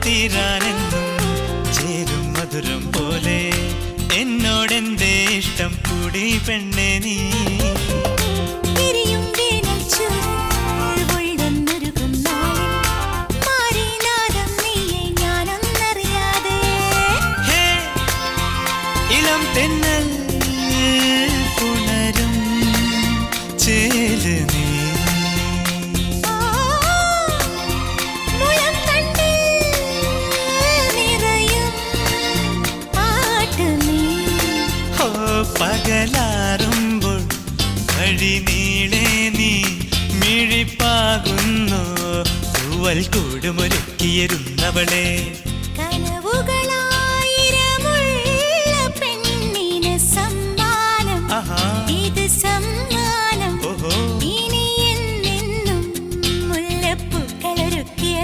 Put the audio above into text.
തീരാനെന്നും ചേരും മധുരം പോലെ എന്നോടെന്തേ ഇഷ്ടം കൂടി പെണ്ണെ നീ ഇളം തെന്നൽ പുണരും ചേല് നീ പകലാറുമ്പോൾ വഴി നീളെ നീ മിഴിപ്പാകുന്നു തൂവൽ കൂടുമൊരുക്കിയിരുന്നവളെ ഇത് സമ്മാനം ഇനി എന്നെന്നും മുല്ലപ്പൂക്കളൊരുക്കിയ